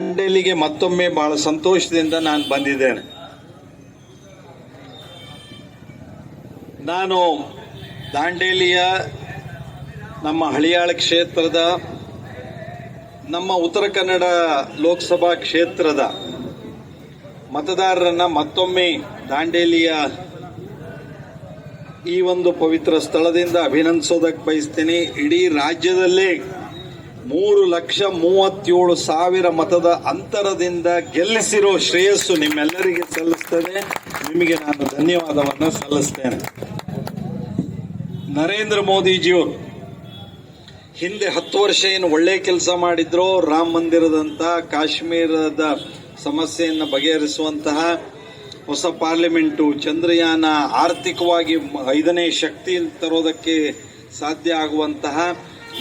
ದಾಂಡೇಲಿಗೆ ಮತ್ತೊಮ್ಮೆ ಬಹಳ ಸಂತೋಷದಿಂದ ನಾನು ಬಂದಿದ್ದೇನೆ. ನಾನು ದಾಂಡೇಲಿಯ ನಮ್ಮ ಹಳಿಯಾಳ ಕ್ಷೇತ್ರದ ನಮ್ಮ ಉತ್ತರ ಕನ್ನಡ ಲೋಕಸಭಾ ಕ್ಷೇತ್ರದ ಮತದಾರರನ್ನ ಮತ್ತೊಮ್ಮೆ ದಾಂಡೇಲಿಯ ಈ ಒಂದು ಪವಿತ್ರ ಸ್ಥಳದಿಂದ ಅಭಿನಂದಿಸೋದಕ್ಕೆ ಬಯಸ್ತೇನೆ. ಇಡೀ ರಾಜ್ಯದಲ್ಲೇ 3,37,000 ಮತದ ಅಂತರದಿಂದ ಗೆಲ್ಲಿಸಿರೋ ಶ್ರೇಯಸ್ಸು ನಿಮ್ಮೆಲ್ಲರಿಗೆ ಸಲ್ಲಿಸ್ತದೆ. ನಿಮಗೆ ನಾನು ಧನ್ಯವಾದವನ್ನು ಸಲ್ಲಿಸ್ತೇನೆ. ನರೇಂದ್ರ ಮೋದಿಜಿಯವರು ಹಿಂದೆ 10 ವರ್ಷ ಏನು ಒಳ್ಳೆ ಕೆಲಸ ಮಾಡಿದ್ರೋ, ರಾಮ ಮಂದಿರದಂತ ಕಾಶ್ಮೀರದ ಸಮಸ್ಯೆಯನ್ನು ಬಗೆಹರಿಸುವಂತಹ ಹೊಸ ಪಾರ್ಲಿಮೆಂಟು, ಚಂದ್ರಯಾನ, ಆರ್ಥಿಕವಾಗಿ 5ನೇ ಶಕ್ತಿ ತರೋದಕ್ಕೆ ಸಾಧ್ಯ ಆಗುವಂತಹ,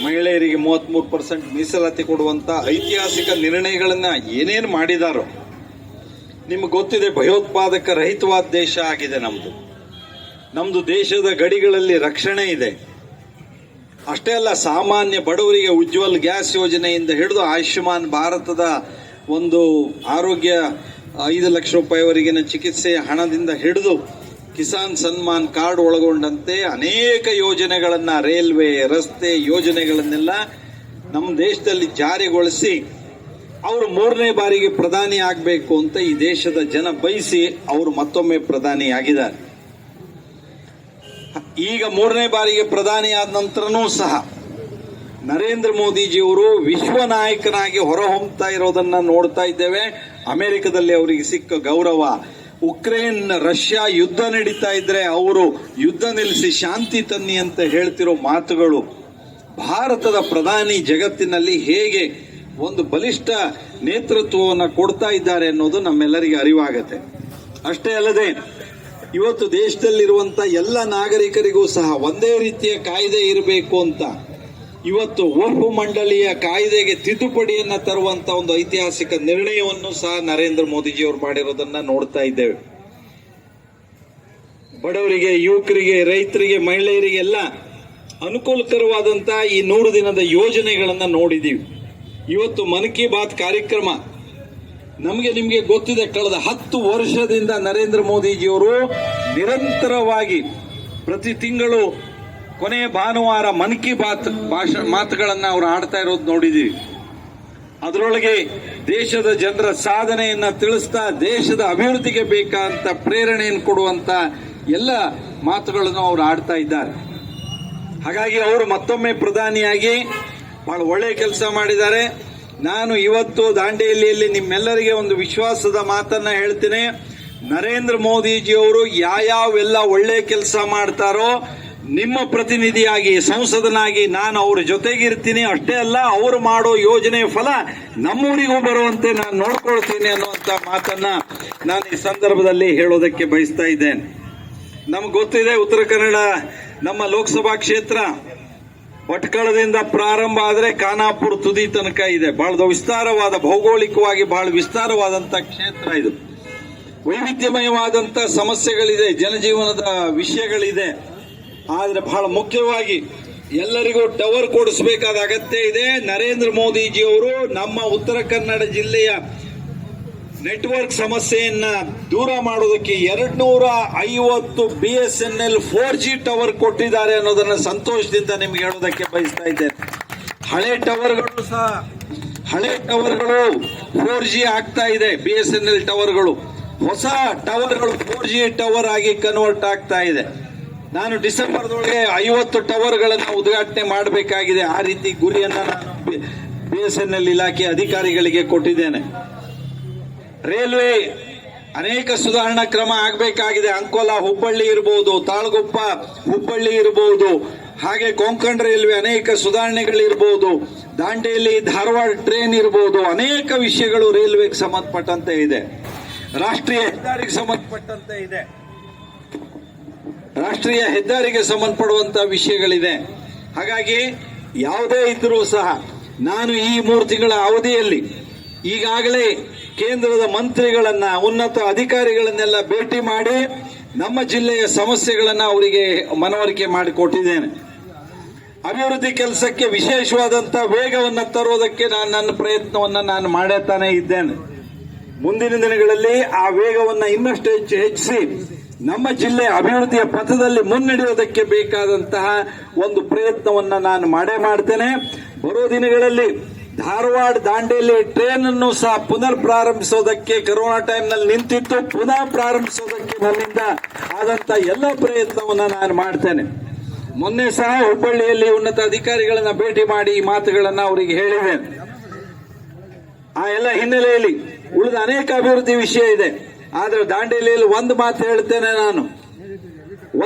ಮಹಿಳೆಯರಿಗೆ 33% ಮೀಸಲಾತಿ ಕೊಡುವಂತಹ ಐತಿಹಾಸಿಕ ನಿರ್ಣಯಗಳನ್ನ ಏನೇನು ಮಾಡಿದಾರೋ ನಿಮ್ಗೆ ಗೊತ್ತಿದೆ. ಭಯೋತ್ಪಾದಕ ರಹಿತವಾದ ದೇಶ ಆಗಿದೆ ನಮ್ದು ದೇಶದ ಗಡಿಗಳಲ್ಲಿ ರಕ್ಷಣೆ ಇದೆ. ಅಷ್ಟೇ ಅಲ್ಲ, ಸಾಮಾನ್ಯ ಬಡವರಿಗೆ ಉಜ್ವಲ್ ಗ್ಯಾಸ್ ಯೋಜನೆಯಿಂದ ಹಿಡಿದು ಆಯುಷ್ಮಾನ್ ಭಾರತದ ಒಂದು ಆರೋಗ್ಯ 5 ಲಕ್ಷ ರೂಪಾಯಿವರೆಗಿನ ಚಿಕಿತ್ಸೆಯ ಹಣದಿಂದ ಹಿಡಿದು ಕಿಸಾನ್ ಸನ್ಮಾನ್ ಕಾರ್ಡ್ ಒಳಗೊಂಡಂತೆ ಅನೇಕ ಯೋಜನೆಗಳನ್ನ, ರೈಲ್ವೆ, ರಸ್ತೆ ಯೋಜನೆಗಳನ್ನೆಲ್ಲ ನಮ್ಮ ದೇಶದಲ್ಲಿ ಜಾರಿಗೊಳಿಸಿ ಅವರು 3ನೇ ಬಾರಿಗೆ ಪ್ರಧಾನಿ ಆಗಬೇಕು ಅಂತ ಈ ದೇಶದ ಜನ ಬಯಸಿ ಅವರು ಮತ್ತೊಮ್ಮೆ ಪ್ರಧಾನಿ ಆಗಿದ್ದಾರೆ. ಈಗ 3ನೇ ಬಾರಿಗೆ ಪ್ರಧಾನಿ ಆದ ನಂತರನೂ ಸಹ ನರೇಂದ್ರ ಮೋದಿಜಿಯವರು ವಿಶ್ವ ನಾಯಕನಾಗಿ ಹೊರಹೊಮ್ಮತಾ ಇರೋದನ್ನ ನೋಡ್ತಾ ಇದ್ದೇವೆ. ಅಮೆರಿಕದಲ್ಲಿ ಅವರಿಗೆ ಸಿಕ್ಕ ಗೌರವ, ಉಕ್ರೇನ್ ರಷ್ಯಾ ಯುದ್ಧ ನಡೀತಾ ಇದ್ರೆ ಅವರು ಯುದ್ಧ ನಿಲ್ಲಿಸಿ ಶಾಂತಿ ತನ್ನಿ ಅಂತ ಹೇಳ್ತಿರೋ ಮಾತುಗಳು, ಭಾರತದ ಪ್ರಧಾನಿ ಜಗತ್ತಿನಲ್ಲಿ ಹೇಗೆ ಒಂದು ಬಲಿಷ್ಠ ನೇತೃತ್ವವನ್ನು ಕೊಡ್ತಾ ಇದ್ದಾರೆ ಅನ್ನೋದು ನಮ್ಮೆಲ್ಲರಿಗೆ ಅರಿವಾಗತ್ತೆ. ಅಷ್ಟೇ ಅಲ್ಲದೆ ಇವತ್ತು ದೇಶದಲ್ಲಿರುವಂತ ಎಲ್ಲ ನಾಗರಿಕರಿಗೂ ಸಹ ಒಂದೇ ರೀತಿಯ ಕಾಯ್ದೆ ಇರಬೇಕು ಅಂತ ಇವತ್ತು ವಕ್ಫ್ ಮಂಡಳಿಯ ಕಾಯ್ದೆಗೆ ತಿದ್ದುಪಡಿಯನ್ನ ತರುವಂತ ಒಂದು ಐತಿಹಾಸಿಕ ನಿರ್ಣಯವನ್ನು ಸಹ ನರೇಂದ್ರ ಮೋದಿಜಿಯವರು ಮಾಡಿರೋದನ್ನ ನೋಡ್ತಾ ಇದ್ದೇವೆ. ಬಡವರಿಗೆ, ಯುವಕರಿಗೆ, ರೈತರಿಗೆ, ಮಹಿಳೆಯರಿಗೆಲ್ಲ ಅನುಕೂಲಕರವಾದಂತಹ ಈ 100 ದಿನದ ಯೋಜನೆಗಳನ್ನ ನೋಡಿದೀವಿ. ಇವತ್ತು ಮನ್ ಕಿ ಬಾತ್ ಕಾರ್ಯಕ್ರಮ ನಿಮಗೆ ಗೊತ್ತಿದೆ, ಕಳೆದ 10 ವರ್ಷದಿಂದ ನರೇಂದ್ರ ಮೋದಿಜಿಯವರು ನಿರಂತರವಾಗಿ ಪ್ರತಿ ತಿಂಗಳು ಕೊನೆಯ ಭಾನುವಾರ ಮನ್ ಕಿ ಬಾತ್ ಮಾತುಗಳನ್ನ ಅವರು ಆಡ್ತಾ ಇರೋದು ನೋಡಿದೀವಿ. ಅದರೊಳಗೆ ದೇಶದ ಜನರ ಸಾಧನೆಯನ್ನ ತಿಳಿಸ್ತಾ ದೇಶದ ಅಭಿವೃದ್ಧಿಗೆ ಬೇಕಾದಂತ ಪ್ರೇರಣೆಯನ್ನು ಕೊಡುವಂತ ಎಲ್ಲ ಮಾತುಗಳನ್ನು ಅವರು ಆಡ್ತಾ ಇದ್ದಾರೆ. ಹಾಗಾಗಿ ಅವರು ಮತ್ತೊಮ್ಮೆ ಪ್ರಧಾನಿಯಾಗಿ ಬಹಳ ಒಳ್ಳೆ ಕೆಲಸ ಮಾಡಿದ್ದಾರೆ. ನಾನು ಇವತ್ತು ದಾಂಡೇಲಿಯಲ್ಲಿ ನಿಮ್ಮೆಲ್ಲರಿಗೆ ಒಂದು ವಿಶ್ವಾಸದ ಮಾತನ್ನ ಹೇಳ್ತೀನಿ. ನರೇಂದ್ರ ಮೋದಿಜಿಯವರು ಯಾವೆಲ್ಲ ಒಳ್ಳೆ ಕೆಲಸ ಮಾಡ್ತಾರೋ ನಿಮ್ಮ ಪ್ರತಿನಿಧಿಯಾಗಿ, ಸಂಸದನಾಗಿ ನಾನು ಅವರ ಜೊತೆಗಿರ್ತೀನಿ. ಅಷ್ಟೇ ಅಲ್ಲ, ಅವರು ಮಾಡೋ ಯೋಜನೆ ಫಲ ನಮ್ಮೂರಿಗೂ ಬರುವಂತೆ ನಾನು ನೋಡ್ಕೊಳ್ತೀನಿ ಅನ್ನುವಂತ ಮಾತನ್ನ ನಾನು ಈ ಸಂದರ್ಭದಲ್ಲಿ ಹೇಳೋದಕ್ಕೆ ಬಯಸ್ತಾ ಇದ್ದೇನೆ. ನಮ್ಗೆ ಗೊತ್ತಿದೆ, ಉತ್ತರ ಕನ್ನಡ ನಮ್ಮ ಲೋಕಸಭಾ ಕ್ಷೇತ್ರ ಭಟ್ಕಳದಿಂದ ಪ್ರಾರಂಭ ಆದರೆ ಖಾನಾಪುರ ತುದಿ ತನಕ ಇದೆ. ಬಹಳ ವಿಸ್ತಾರವಾದ, ಭೌಗೋಳಿಕವಾಗಿ ಬಹಳ ವಿಸ್ತಾರವಾದಂತ ಕ್ಷೇತ್ರ ಇದು. ವೈವಿಧ್ಯಮಯವಾದಂತ ಸಮಸ್ಯೆಗಳಿದೆ, ಜನಜೀವನದ ವಿಷಯಗಳಿದೆ. ಆದ್ರೆ ಬಹಳ ಮುಖ್ಯವಾಗಿ ಎಲ್ಲರಿಗೂ ಟವರ್ ಕೊಡಿಸಬೇಕಾದ ಅಗತ್ಯ ಇದೆ. ನರೇಂದ್ರ ಮೋದಿಜಿಯವರು ನಮ್ಮ ಉತ್ತರ ಕನ್ನಡ ಜಿಲ್ಲೆಯ ನೆಟ್ವರ್ಕ್ ಸಮಸ್ಯೆಯನ್ನ ದೂರ ಮಾಡೋದಕ್ಕೆ 250 BSNL 4G ಟವರ್ ಕೊಟ್ಟಿದ್ದಾರೆ ಅನ್ನೋದನ್ನ ಸಂತೋಷದಿಂದ ನಿಮ್ಗೆ ಹೇಳೋದಕ್ಕೆ ಬಯಸ್ತಾ ಇದ್ದೇನೆ. ಹಳೆ ಟವರ್ಗಳು 4G ಆಗ್ತಾ ಇದೆ. BSNL ಟವರ್ಗಳು, ಹೊಸ ಟವರ್ಗಳು 4G ಟವರ್ ಆಗಿ ಕನ್ವರ್ಟ್ ಆಗ್ತಾ ಇದೆ. ನಾನು ಡಿಸೆಂಬರ್ದೊಳಗೆ 50 ಟವರ್ಗಳನ್ನು ಉದ್ಘಾಟನೆ ಮಾಡಬೇಕಾಗಿದೆ. ಆ ರೀತಿ ಗುರಿಯನ್ನ ನಾನು BSNL ಇಲಾಖೆ ಅಧಿಕಾರಿಗಳಿಗೆ ಕೊಟ್ಟಿದ್ದೇನೆ. ರೈಲ್ವೆ ಅನೇಕ ಸುಧಾರಣಾ ಕ್ರಮ ಆಗಬೇಕಾಗಿದೆ. ಅಂಕೋಲಾ ಹುಬ್ಬಳ್ಳಿ ಇರಬಹುದು, ತಾಳಗುಪ್ಪ ಹುಬ್ಬಳ್ಳಿ ಇರಬಹುದು, ಹಾಗೆ ಕೊಂಕಣ್ ರೈಲ್ವೆ ಅನೇಕ ಸುಧಾರಣೆಗಳಿರಬಹುದು, ದಾಂಡೇಲಿ ಧಾರವಾಡ ಟ್ರೈನ್ ಇರಬಹುದು. ಅನೇಕ ವಿಷಯಗಳು ರೈಲ್ವೆಗೆ ಸಂಬಂಧಪಟ್ಟಂತೆ ಇದೆ. ರಾಷ್ಟ್ರೀಯ ಹೆದ್ದಾರಿಗೆ ಸಂಬಂಧಪಟ್ಟಂತೆ ಇದೆ. ರಾಷ್ಟ್ರೀಯ ಹೆದ್ದಾರಿಗೆ ಸಂಬಂಧಪಡುವಂತಹ ವಿಷಯಗಳಿದೆ. ಹಾಗಾಗಿ ಯಾವುದೇ ಇದ್ರೂ ಸಹ ನಾನು ಈ 3 ತಿಂಗಳ ಅವಧಿಯಲ್ಲಿ ಈಗಾಗಲೇ ಕೇಂದ್ರದ ಮಂತ್ರಿಗಳನ್ನ, ಉನ್ನತ ಅಧಿಕಾರಿಗಳನ್ನೆಲ್ಲ ಭೇಟಿ ಮಾಡಿ ನಮ್ಮ ಜಿಲ್ಲೆಯ ಸಮಸ್ಯೆಗಳನ್ನ ಅವರಿಗೆ ಮನವರಿಕೆ ಮಾಡಿಕೊಟ್ಟಿದ್ದೇನೆ. ಅಭಿವೃದ್ಧಿ ಕೆಲಸಕ್ಕೆ ವಿಶೇಷವಾದಂತಹ ವೇಗವನ್ನು ತರುವುದಕ್ಕೆ ನನ್ನ ಪ್ರಯತ್ನವನ್ನ ನಾನು ಮಾಡುತ್ತಾನೆ ಇದ್ದೇನೆ. ಮುಂದಿನ ದಿನಗಳಲ್ಲಿ ಆ ವೇಗವನ್ನು ಇನ್ನಷ್ಟು ಹೆಚ್ಚಿಸಿ ನಮ್ಮ ಜಿಲ್ಲೆ ಅಭಿವೃದ್ಧಿಯ ಪಥದಲ್ಲಿ ಮುನ್ನಡೆಯುವುದಕ್ಕೆ ಬೇಕಾದಂತಹ ಒಂದು ಪ್ರಯತ್ನವನ್ನ ನಾನು ಮಾಡ್ತೇನೆ. ಬರೋ ದಿನಗಳಲ್ಲಿ ಧಾರವಾಡ ದಾಂಡೇಲಿ ಟ್ರೇನ್ ಅನ್ನು ಸಹ ಪುನರ್ ಪ್ರಾರಂಭಿಸೋದಕ್ಕೆ ಕೊರೋನಾ ಟೈಮ್ನಲ್ಲಿ ನಿಂತಿತ್ತು, ಪುನಃ ಪ್ರಾರಂಭಿಸೋದಕ್ಕೆ ನನ್ನಿಂದ ಆದಂತ ಎಲ್ಲ ಪ್ರಯತ್ನವನ್ನ ನಾನು ಮಾಡ್ತೇನೆ. ಮೊನ್ನೆ ಸಹ ಹುಬ್ಬಳ್ಳಿಯಲ್ಲಿ ಉನ್ನತ ಅಧಿಕಾರಿಗಳನ್ನ ಭೇಟಿ ಮಾಡಿ ಈ ಮಾತುಗಳನ್ನ ಅವರಿಗೆ ಹೇಳಿದ್ದೇನೆ. ಆ ಎಲ್ಲ ಹಿನ್ನೆಲೆಯಲ್ಲಿ ಉಳಿದ ಅನೇಕ ಅಭಿವೃದ್ಧಿ ವಿಷಯ ಇದೆ. ಆದ್ರೆ ದಾಂಡೇಲಿಯಲ್ಲಿ ಒಂದು ಮಾತು ಹೇಳ್ತೇನೆ ನಾನು,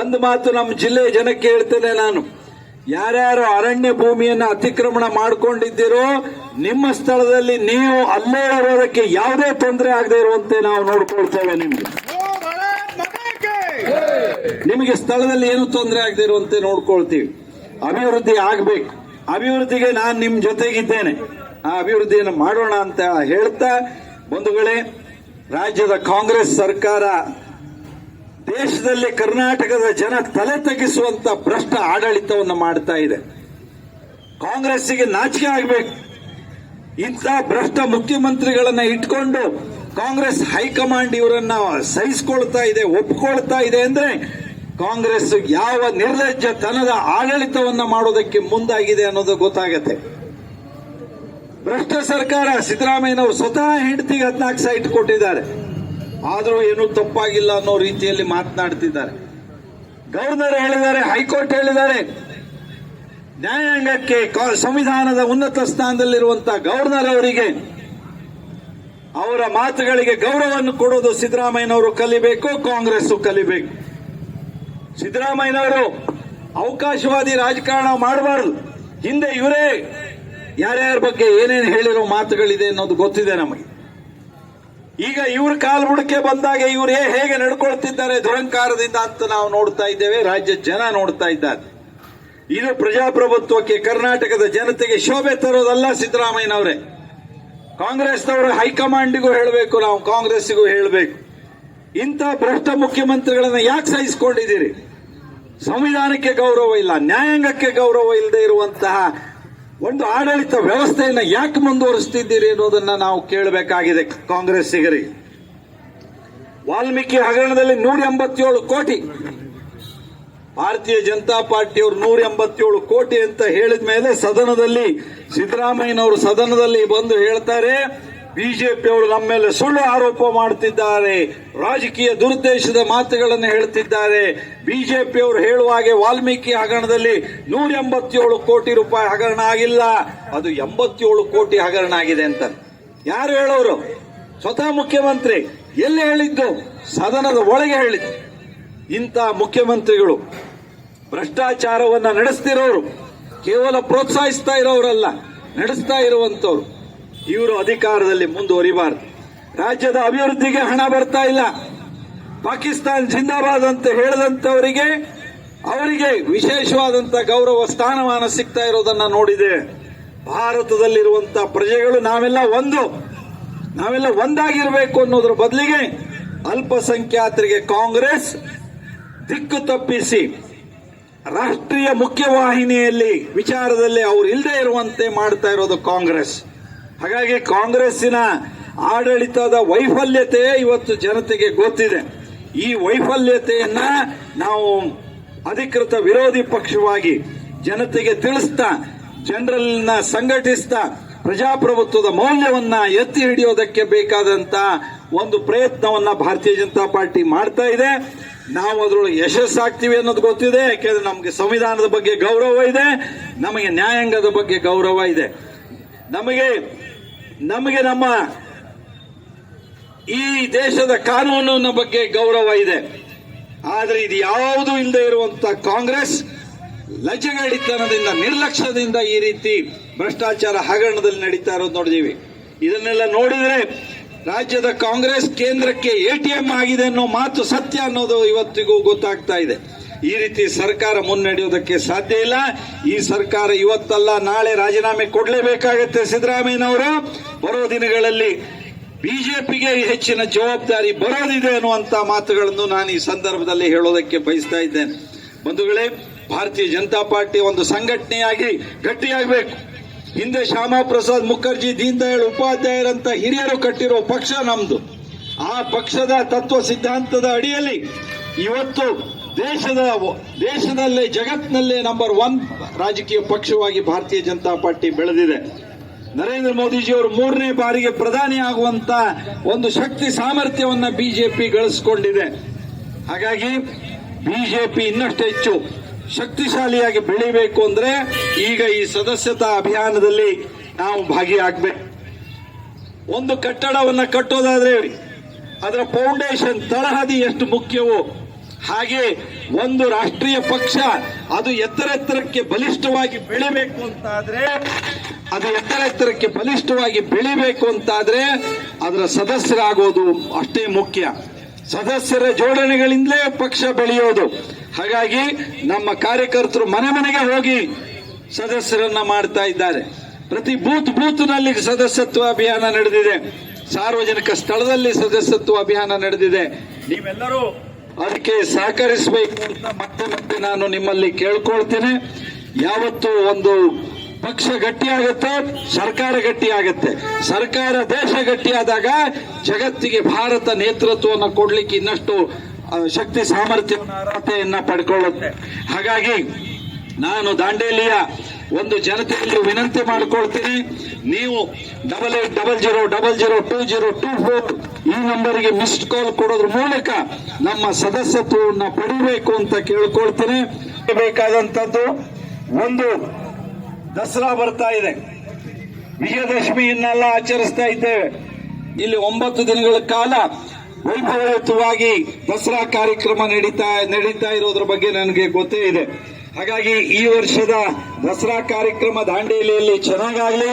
ಒಂದು ಮಾತು ನಮ್ಮ ಜಿಲ್ಲೆಯ ಜನಕ್ಕೆ ಹೇಳ್ತೇನೆ ನಾನು. ಯಾರ್ಯಾರು ಅರಣ್ಯ ಭೂಮಿಯನ್ನು ಅತಿಕ್ರಮಣ ಮಾಡಿಕೊಂಡಿದ್ದೀರೋ ನಿಮ್ಮ ಸ್ಥಳದಲ್ಲಿ ನೀವು ಅಲ್ಲೇ ಇರೋದಕ್ಕೆ ಯಾವುದೇ ತೊಂದರೆ ಆಗದೆ ಇರುವಂತೆ ನಾವು ನೋಡ್ಕೊಳ್ತೇವೆ. ನಿಮಗೆ ಸ್ಥಳದಲ್ಲಿ ಏನು ತೊಂದರೆ ಆಗದೆ ಇರುವಂತೆ ನೋಡ್ಕೊಳ್ತೀವಿ. ಅಭಿವೃದ್ಧಿ ಆಗಬೇಕು. ಅಭಿವೃದ್ಧಿಗೆ ನಾನು ನಿಮ್ಮ ಜೊತೆಗಿದ್ದೇನೆ. ಆ ಅಭಿವೃದ್ಧಿಯನ್ನು ಮಾಡೋಣ ಅಂತ ಹೇಳ್ತಾ, ಬಂಧುಗಳೇ, ರಾಜ್ಯದ ಕಾಂಗ್ರೆಸ್ ಸರ್ಕಾರ ದೇಶದಲ್ಲಿ ಕರ್ನಾಟಕದ ಜನ ತಲೆ ತಗ್ಗಿಸುವಂತ ಭ್ರಷ್ಟ ಆಡಳಿತವನ್ನು ಮಾಡ್ತಾ ಇದೆ. ಕಾಂಗ್ರೆಸ್ಸಿಗೆ ನಾಚಿಕೆ ಆಗಬೇಕು. ಇಂಥ ಭ್ರಷ್ಟ ಮುಖ್ಯಮಂತ್ರಿಗಳನ್ನ ಇಟ್ಕೊಂಡು ಕಾಂಗ್ರೆಸ್ ಹೈಕಮಾಂಡ್ ಇವರನ್ನ ಸಹಿಸಿಕೊಳ್ತಾ ಇದೆ, ಒಪ್ಪಿಕೊಳ್ತಾ ಇದೆ ಅಂದ್ರೆ ಕಾಂಗ್ರೆಸ್ ಯಾವ ನಿರ್ಲಜ್ಜತನದ ಆಡಳಿತವನ್ನ ಮಾಡೋದಕ್ಕೆ ಮುಂದಾಗಿದೆ ಅನ್ನೋದು ಗೊತ್ತಾಗತ್ತೆ. ಭ್ರಷ್ಟ ಸರ್ಕಾರ. ಸಿದ್ದರಾಮಯ್ಯನವರು ಸ್ವತಃ ಹೆಂಡತಿಗೆ 14 ಸೈಟ್ ಕೊಟ್ಟಿದ್ದಾರೆ, ಆದರೂ ಏನೂ ತಪ್ಪಾಗಿಲ್ಲ ಅನ್ನೋ ರೀತಿಯಲ್ಲಿ ಮಾತನಾಡ್ತಿದ್ದಾರೆ. ಗವರ್ನರ್ ಹೇಳಿದ್ದಾರೆ, ಹೈಕೋರ್ಟ್ ಹೇಳಿದ್ದಾರೆ, ನ್ಯಾಯಾಂಗಕ್ಕೆ ಸಂವಿಧಾನದ ಉನ್ನತ ಸ್ಥಾನದಲ್ಲಿರುವಂತಹ ಗವರ್ನರ್ ಅವರಿಗೆ ಅವರ ಮಾತುಗಳಿಗೆ ಗೌರವವನ್ನು ಕೊಡೋದು ಸಿದ್ದರಾಮಯ್ಯನವರು ಕಲಿಬೇಕು, ಕಾಂಗ್ರೆಸ್ ಕಲಿಬೇಕು. ಸಿದ್ದರಾಮಯ್ಯನವರು ಅವಕಾಶವಾದಿ ರಾಜಕಾರಣ ಮಾಡಬಾರದು. ಹಿಂದೆ ಇವರೇ ಯಾರ್ಯಾರ ಬಗ್ಗೆ ಏನೇನು ಹೇಳಿರೋ ಮಾತುಗಳಿದೆ ಅನ್ನೋದು ಗೊತ್ತಿದೆ ನಮಗೆ. ಈಗ ಇವ್ರ ಕಾಲ್ಬುಡಕ್ಕೆ ಬಂದಾಗ ಇವರು ಹೇಗೆ ನಡ್ಕೊಳ್ತಿದ್ದಾರೆ ದುರಂಕಾರದಿಂದ ಅಂತ ನಾವು ನೋಡ್ತಾ ಇದ್ದೇವೆ. ರಾಜ್ಯ ಜನ ನೋಡ್ತಾ ಇದ್ದಾರೆ. ಇದು ಪ್ರಜಾಪ್ರಭುತ್ವಕ್ಕೆ, ಕರ್ನಾಟಕದ ಜನತೆಗೆ ಶೋಭೆ ತರೋದಲ್ಲ. ಸಿದ್ದರಾಮಯ್ಯನವರೇ, ಕಾಂಗ್ರೆಸ್ನವರು ಹೈಕಮಾಂಡಿಗೂ ಹೇಳಬೇಕು, ನಾವು ಕಾಂಗ್ರೆಸ್ಸಿಗೂ ಹೇಳಬೇಕು, ಇಂಥ ಭ್ರಷ್ಟ ಮುಖ್ಯಮಂತ್ರಿಗಳನ್ನ ಯಾಕೆ ಸಹಿಸಿಕೊಂಡಿದ್ದೀರಿ? ಸಂವಿಧಾನಕ್ಕೆ ಗೌರವ ಇಲ್ಲ, ನ್ಯಾಯಾಂಗಕ್ಕೆ ಗೌರವ ಇಲ್ಲದೆ ಇರುವಂತಹ ಒಂದು ಆಡಳಿತ ವ್ಯವಸ್ಥೆಯನ್ನ ಯಾಕೆ ಮುಂದುವರಿಸ್ತಿದ್ದೀರಿ ಅನ್ನೋದನ್ನ ನಾವು ಕೇಳಬೇಕಾಗಿದೆ ಕಾಂಗ್ರೆಸ್ಸಿಗರಿಗೆ. ವಾಲ್ಮೀಕಿ ಹಗರಣದಲ್ಲಿ 187 ಕೋಟಿ, ಭಾರತೀಯ ಜನತಾ ಪಾರ್ಟಿಯವರು 187 ಕೋಟಿ ಅಂತ ಹೇಳಿದ ಮೇಲೆ ಸದನದಲ್ಲಿ ಸಿದ್ದರಾಮಯ್ಯನವರು ಸದನದಲ್ಲಿ ಬಂದು ಹೇಳ್ತಾರೆ, ಬಿಜೆಪಿಯವರು ನಮ್ಮ ಮೇಲೆ ಸುಳ್ಳು ಆರೋಪ ಮಾಡ್ತಿದ್ದಾರೆ, ರಾಜಕೀಯ ದುರುದ್ದೇಶದ ಮಾತುಗಳನ್ನು ಹೇಳ್ತಿದ್ದಾರೆ. ಬಿಜೆಪಿಯವರು ಹೇಳುವ ಹಾಗೆ ವಾಲ್ಮೀಕಿ ಹಗರಣದಲ್ಲಿ 187 ಕೋಟಿ ರೂಪಾಯಿ ಹಗರಣ ಆಗಿಲ್ಲ, ಅದು 87 ಕೋಟಿ ಹಗರಣ ಆಗಿದೆ ಅಂತ ಯಾರು ಹೇಳೋರು? ಸ್ವತಃ ಮುಖ್ಯಮಂತ್ರಿ. ಎಲ್ಲಿ ಹೇಳಿದ್ದು? ಸದನದ ಒಳಗೆ ಹೇಳಿದ್ದು. ಇಂಥ ಮುಖ್ಯಮಂತ್ರಿಗಳು ಭ್ರಷ್ಟಾಚಾರವನ್ನ ನಡೆಸ್ತಿರೋರು, ಕೇವಲ ಪ್ರೋತ್ಸಾಹಿಸ್ತಾ ಇರೋರಲ್ಲ, ನಡೆಸ್ತಾ ಇರುವಂತವ್ರು. ಇವರು ಅಧಿಕಾರದಲ್ಲಿ ಮುಂದುವರಿಬಾರದು. ರಾಜ್ಯದ ಅಭಿವೃದ್ಧಿಗೆ ಹಣ ಬರ್ತಾ ಇಲ್ಲ. ಪಾಕಿಸ್ತಾನ್ ಜಿಂದಾಬಾದ್ ಅಂತ ಹೇಳಿದಂತವರಿಗೆ ಅವರಿಗೆ ವಿಶೇಷವಾದಂತ ಗೌರವ ಸ್ಥಾನಮಾನ ಸಿಗ್ತಾ ಇರೋದನ್ನ ನೋಡಿದೆ. ಭಾರತದಲ್ಲಿರುವಂತಹ ಪ್ರಜೆಗಳು ನಾವೆಲ್ಲ ಒಂದಾಗಿರಬೇಕು ಅನ್ನೋದ್ರ ಬದಲಿಗೆ ಅಲ್ಪಸಂಖ್ಯಾತರಿಗೆ ಕಾಂಗ್ರೆಸ್ ದಿಕ್ಕು ತಪ್ಪಿಸಿ ರಾಷ್ಟ್ರೀಯ ಮುಖ್ಯವಾಹಿನಿಯಲ್ಲಿ ವಿಚಾರದಲ್ಲಿ ಅವರು ಇಲ್ಲದೆ ಇರುವಂತೆ ಮಾಡ್ತಾ ಇರೋದು ಕಾಂಗ್ರೆಸ್. ಹಾಗಾಗಿ ಕಾಂಗ್ರೆಸ್ಸಿನ ಆಡಳಿತದ ವೈಫಲ್ಯತೆ ಇವತ್ತು ಜನತೆಗೆ ಗೊತ್ತಿದೆ. ಈ ವೈಫಲ್ಯತೆಯನ್ನ ನಾವು ಅಧಿಕೃತ ವಿರೋಧಿ ಪಕ್ಷವಾಗಿ ಜನತೆಗೆ ತಿಳಿಸ್ತಾ, ಜನರನ್ನ ಸಂಘಟಿಸ್ತಾ ಪ್ರಜಾಪ್ರಭುತ್ವದ ಮೌಲ್ಯವನ್ನ ಎತ್ತಿ ಹಿಡಿಯೋದಕ್ಕೆ ಬೇಕಾದಂತ ಒಂದು ಪ್ರಯತ್ನವನ್ನ ಭಾರತೀಯ ಜನತಾ ಪಾರ್ಟಿ ಮಾಡ್ತಾ ಇದೆ. ನಾವು ಅದರೊಳಗೆ ಯಶಸ್ಸಾಗ್ತೀವಿ ಅನ್ನೋದು ಗೊತ್ತಿದೆ. ಯಾಕೆಂದ್ರೆ ನಮಗೆ ಸಂವಿಧಾನದ ಬಗ್ಗೆ ಗೌರವ ಇದೆ, ನಮಗೆ ನ್ಯಾಯಾಂಗದ ಬಗ್ಗೆ ಗೌರವ ಇದೆ, ನಮಗೆ ನಮ್ಮ ಈ ದೇಶದ ಕಾನೂನಿನ ಬಗ್ಗೆ ಗೌರವ ಇದೆ. ಆದ್ರೆ ಇದು ಯಾವುದೂ ಇಲ್ಲದೆ ಇರುವಂತ ಕಾಂಗ್ರೆಸ್ ಲಜ್ಜೆಗಡಿತನದಿಂದ, ನಿರ್ಲಕ್ಷ್ಯದಿಂದ ಈ ರೀತಿ ಭ್ರಷ್ಟಾಚಾರ ಹಗರಣದಲ್ಲಿ ನಡೀತಾ ಇರೋದು ನೋಡಿದೀವಿ. ಇದನ್ನೆಲ್ಲ ನೋಡಿದ್ರೆ ರಾಜ್ಯದ ಕಾಂಗ್ರೆಸ್ ಕೇಂದ್ರಕ್ಕೆ ಎಟಿಎಂ ಆಗಿದೆ ಅನ್ನೋ ಮಾತು ಸತ್ಯ ಅನ್ನೋದು ಇವತ್ತಿಗೂ ಗೊತ್ತಾಗ್ತಾ ಇದೆ. ಈ ರೀತಿ ಸರ್ಕಾರ ಮುನ್ನಡೆಯೋದಕ್ಕೆ ಸಾಧ್ಯ ಇಲ್ಲ. ಈ ಸರ್ಕಾರ ಇವತ್ತಲ್ಲ ನಾಳೆ ರಾಜೀನಾಮೆ ಕೊಡಲೇಬೇಕಾಗತ್ತೆ ಸಿದ್ದರಾಮಯ್ಯನವರು. ಬರೋ ದಿನಗಳಲ್ಲಿ ಬಿಜೆಪಿಗೆ ಹೆಚ್ಚಿನ ಜವಾಬ್ದಾರಿ ಬರೋದಿದೆ ಅನ್ನುವಂತ ಮಾತುಗಳನ್ನು ನಾನು ಈ ಸಂದರ್ಭದಲ್ಲಿ ಹೇಳೋದಕ್ಕೆ ಬಯಸ್ತಾ ಇದ್ದೇನೆ. ಬಂಧುಗಳೇ, ಭಾರತೀಯ ಜನತಾ ಪಾರ್ಟಿ ಒಂದು ಸಂಘಟನೆಯಾಗಿ ಗಟ್ಟಿಯಾಗಬೇಕು. ಹಿಂದೆ ಶ್ಯಾಮಾ ಪ್ರಸಾದ್ ಮುಖರ್ಜಿ, ದೀನ್ ದಯಾಳ್ ಉಪಾಧ್ಯಾಯರಂತ ಹಿರಿಯರು ಕಟ್ಟಿರೋ ಪಕ್ಷ ನಮ್ದು. ಆ ಪಕ್ಷದ ತತ್ವ ಸಿದ್ಧಾಂತದ ಅಡಿಯಲ್ಲಿ ಇವತ್ತು ದೇಶದಲ್ಲೇ ಜಗತ್ತಿನಲ್ಲೇ ನಂಬರ್ 1 ರಾಜಕೀಯ ಪಕ್ಷವಾಗಿ ಭಾರತೀಯ ಜನತಾ ಪಾರ್ಟಿ ಬೆಳೆದಿದೆ. ನರೇಂದ್ರ ಮೋದಿಜಿಯವರು 3ನೇ ಬಾರಿಗೆ ಪ್ರಧಾನಿ ಆಗುವಂತ ಒಂದು ಶಕ್ತಿ ಸಾಮರ್ಥ್ಯವನ್ನ ಬಿಜೆಪಿ ಗಳಿಸಿಕೊಂಡಿದೆ. ಹಾಗಾಗಿ ಬಿಜೆಪಿ ಇನ್ನಷ್ಟು ಹೆಚ್ಚು ಶಕ್ತಿಶಾಲಿಯಾಗಿ ಬೆಳಿಬೇಕು ಅಂದ್ರೆ ಈಗ ಈ ಸದಸ್ಯತಾ ಅಭಿಯಾನದಲ್ಲಿ ನಾವು ಭಾಗಿಯಾಗಬೇಕು. ಒಂದು ಕಟ್ಟಡವನ್ನ ಕಟ್ಟೋದಾದ್ರೆ ಅದರ ಫೌಂಡೇಶನ್, ತಳಹದಿ ಎಷ್ಟು ಮುಖ್ಯವೋ ಹಾಗೆ ಒಂದು ರಾಷ್ಟ್ರೀಯ ಪಕ್ಷ ಅದು ಎತ್ತರಕ್ಕೆ ಬಲಿಷ್ಠವಾಗಿ ಬೆಳಿಬೇಕು ಅಂತಾದ್ರೆ ಅದರ ಸದಸ್ಯರಾಗೋದು ಅಷ್ಟೇ ಮುಖ್ಯ. ಸದಸ್ಯರ ಜೋಡಣೆಗಳಿಂದಲೇ ಪಕ್ಷ ಬೆಳೆಯೋದು. ಹಾಗಾಗಿ ನಮ್ಮ ಕಾರ್ಯಕರ್ತರು ಮನೆ ಮನೆಗೆ ಹೋಗಿ ಸದಸ್ಯರನ್ನ ಮಾಡ್ತಾ ಇದ್ದಾರೆ. ಪ್ರತಿ ಬೂತ್ನಲ್ಲಿ ಸದಸ್ಯತ್ವ ಅಭಿಯಾನ ನಡೆದಿದೆ. ಸಾರ್ವಜನಿಕ ಸ್ಥಳದಲ್ಲಿ ಸದಸ್ಯತ್ವ ಅಭಿಯಾನ ನಡೆದಿದೆ. ನೀವೆಲ್ಲರೂ ಅದಕ್ಕೆ ಸಹಕರಿಸಬೇಕು ಅಂತ ಮತ್ತೆ ನಾನು ನಿಮ್ಮಲ್ಲಿ ಕೇಳ್ಕೊಳ್ತೇನೆ. ಯಾವತ್ತು ಒಂದು ಪಕ್ಷ ಗಟ್ಟಿಯಾಗುತ್ತೆ, ಸರ್ಕಾರ ಗಟ್ಟಿಯಾಗುತ್ತೆ. ಸರ್ಕಾರ ದೇಶ ಗಟ್ಟಿಯಾದಾಗ ಜಗತ್ತಿಗೆ ಭಾರತ ನೇತೃತ್ವವನ್ನು ಕೊಡ್ಲಿಕ್ಕೆ ಇನ್ನಷ್ಟು ಶಕ್ತಿ ಸಾಮರ್ಥ್ಯವನ್ನು ಅರ್ಹತೆಯನ್ನ ಪಡ್ಕೊಳ್ಳುತ್ತೆ. ಹಾಗಾಗಿ ನಾನು ದಾಂಡೇಲಿಯ ಒಂದು ಜನತೆಯಲ್ಲಿ ವಿನಂತಿ ಮಾಡಿಕೊಳ್ತೀನಿ, ನೀವು 8800002024 ಈ ನಂಬರ್ಗೆ ಮಿಸ್ಡ್ ಕಾಲ್ ಕೊಡೋದ್ರ ಮೂಲಕ ನಮ್ಮ ಸದಸ್ಯತ್ವವನ್ನು ಪಡಿಬೇಕು ಅಂತ ಕೇಳ್ಕೊಳ್ತೀನಿ. ಬೇಕಾದಂತದ್ದು ಒಂದು ದಸರಾ ಬರ್ತಾ ಇದೆ, ವಿಜಯದಶಮಿಯನ್ನೆಲ್ಲ ಆಚರಿಸ್ತಾ ಇದ್ದೇವೆ. ಇಲ್ಲಿ 9 ದಿನಗಳ ಕಾಲ ವೈಭವಯುತವಾಗಿ ದಸರಾ ಕಾರ್ಯಕ್ರಮ ನಡೀತಾ ಇರೋದ್ರ ಬಗ್ಗೆ ನನಗೆ ಗೊತ್ತೇ ಇದೆ. ಹಾಗಾಗಿ ಈ ವರ್ಷದ ದಸರಾ ಕಾರ್ಯಕ್ರಮ ದಾಂಡೇಲಿಯಲ್ಲಿ ಚೆನ್ನಾಗಾಗಲಿ.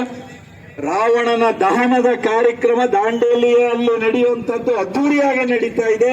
ರಾವಣನ ದಹನದ ಕಾರ್ಯಕ್ರಮ ದಾಂಡೇಲಿಯಲ್ಲಿ ನಡೆಯುವಂತದ್ದು ಅದ್ದೂರಿಯಾಗಿ ನಡೀತಾ ಇದೆ.